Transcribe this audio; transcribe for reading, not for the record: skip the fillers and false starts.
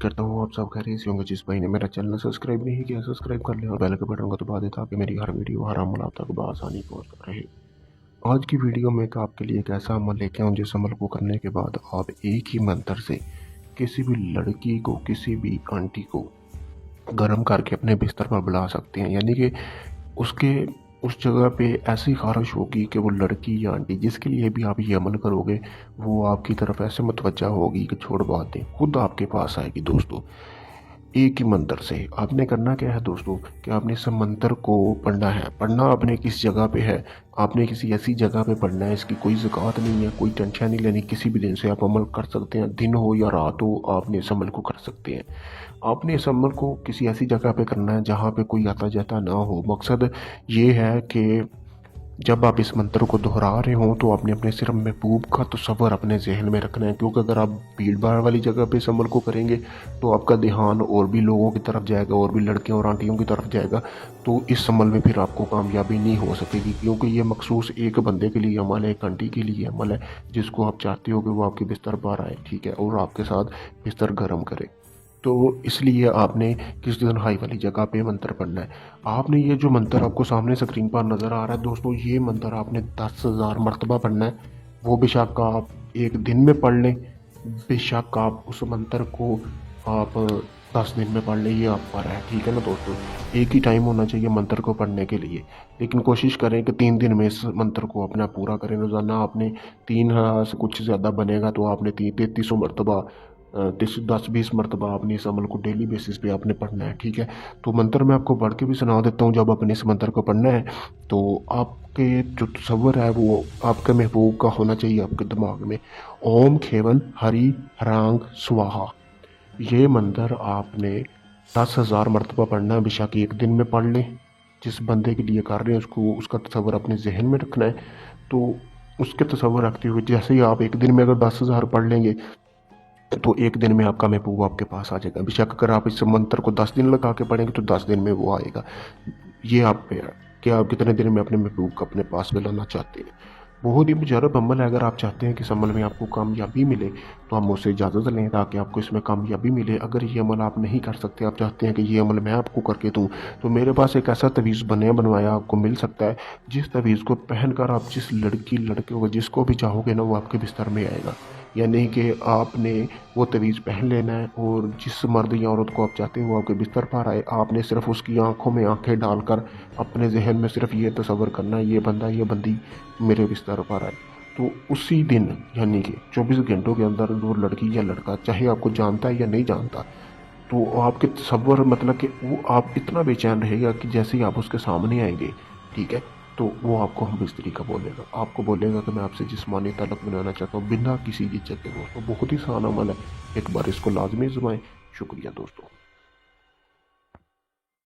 करता हूँ आप सब खैरियत से होंगे। जिस भाई ने मेरा चैनल सब्सक्राइब नहीं किया सब्सक्राइब कर लें और बेल के बटन को दबा दें ताकि मेरी हर वीडियो हर अमल आप तक बआसानी पहुँचता रहे। आज की वीडियो में आपके लिए एक ऐसा अमल लेके आऊँ जिस अमल को करने के बाद आप एक ही मंत्र से किसी भी लड़की को किसी भी आंटी को गर्म करके अपने बिस्तर पर बुला सकते हैं। यानी कि उसके उस जगह पे ऐसी ख़ारिश होगी कि वो लड़की या आंटी जिसके लिए भी आप ये अमल करोगे वो आपकी तरफ ऐसे मुतवज्जा होगी कि छोड़ बात दें, खुद आपके पास आएगी। दोस्तों, एक ही मंत्र से आपने करना क्या है दोस्तों कि आपने इस मंत्र को पढ़ना आपने किस जगह पे है, आपने किसी ऐसी जगह पे पढ़ना है। इसकी कोई ज़कात नहीं है, कोई टेंशन नहीं लेनी। किसी भी दिन से आप अमल कर सकते हैं, दिन हो या रात हो आपने इस अमल को कर सकते हैं। आपने इस अमल को किसी ऐसी जगह पे करना है जहाँ पे कोई आता जाता ना हो। मकसद ये है कि जब आप इस मंत्र को दोहरा रहे हों तो आपने अपने सिर महबूब का तस्वर अपने जहन में रखना है, क्योंकि अगर आप भीड़ भाड़ वाली जगह पे इस अमल को करेंगे तो आपका ध्यान और भी लोगों की तरफ जाएगा, और भी लड़कियों और आंटियों की तरफ जाएगा। तो इस अमल में फिर आपको कामयाबी नहीं हो सकेगी, क्योंकि ये मखसूस एक बंदे के लिए अमल है, एक आंटी के लिए अमल है जिसको आप चाहते हो कि वो आपके बिस्तर पर आए, ठीक है, और आपके साथ बिस्तर गर्म करे। तो इसलिए आपने किस दिन हाई वाली जगह पे मंत्र पढ़ना है। आपने ये जो मंत्र आपको सामने स्क्रीन पर नज़र आ रहा है दोस्तों, ये मंत्र आपने 10,000 मरतबा पढ़ना है। वो बेशक आप एक दिन में पढ़ लें, बेशक आप उस मंत्र को आप 10 दिन में पढ़ लें, ये आप पर है, ठीक है ना दोस्तों। एक ही टाइम होना चाहिए मंत्र को पढ़ने के लिए, लेकिन कोशिश करें कि 3 दिन में इस मंत्र को अपना पूरा करें। रोज़ाना आपने 3 से कुछ ज़्यादा बनेगा तो आपने 3300 मरतबा 10-20 मरतबा आपने इस अमल को डेली बेसिस पे आपने पढ़ना है, ठीक है। तो मंत्र मैं आपको पढ़ के भी सुना देता हूँ। जब आपने इस मंत्र को पढ़ना है तो आपके जो तस्वर है वो आपके महबूब का होना चाहिए आपके दिमाग में। ओम खेवन हरि ह्रांग स्वाहा, ये मंत्र आपने 10,000 मरतबा पढ़ना है। बेशक एक दिन में पढ़ लें, जिस बंदे के लिए कर रहे हैं उसको उसका तस्वर अपने जहन में रखना है। तो उसके तस्वर रखते हुए जैसे ही आप एक दिन में अगर 10,000 पढ़ लेंगे तो एक दिन में आपका महबूब आपके पास आ जाएगा। बेशक अगर आप इस मंत्र को 10 दिन लगा के पढ़ेंगे तो 10 दिन में वो आएगा। ये आप पे है कि आप कितने दिन में अपने महबूब को अपने पास बुलाना चाहते हैं। बहुत ही मुजरब अमल है। अगर आप चाहते हैं कि इस अमल में आपको कामयाबी मिले तो आप मुझसे इजाज़त लें ताकि आपको इसमें कामयाबी मिले। अगर ये अमल आप नहीं कर सकते, आप चाहते हैं कि ये अमल मैं आपको करके दूं, तो मेरे पास एक ऐसा तवीज़ बनवाया आपको मिल सकता है, जिस तवीज़ को पहनकर आप जिस लड़के को जिसको भी चाहोगे ना वो आपके बिस्तर में आएगा। यानी कि आपने वो तवीज़ पहन लेना है और जिस मर्द या औरत को आप चाहते हो वो आपके बिस्तर पर आए, आपने सिर्फ उसकी आंखों में आंखें डालकर अपने जहन में सिर्फ ये तस्वर करना है ये बंदा ये बंदी मेरे बिस्तर पर आए। तो उसी दिन यानी कि 24 घंटों के अंदर वो लड़की या लड़का चाहे आपको जानता है या नहीं जानता, तो आपके तस्वर मतलब कि वो आप इतना बेचैन रहेगा कि जैसे ही आप उसके सामने आएंगे, ठीक है, तो वो आपको हम इस तरीका बोलेगा, आपको बोलेगा कि मैं आपसे जिस्मानी ताल्लुक़ बनाना चाहता हूँ बिना किसी झिझक के। दोस्तों, बहुत ही आसान अमल है, एक बार इसको लाजमी आज़माएं। शुक्रिया दोस्तों।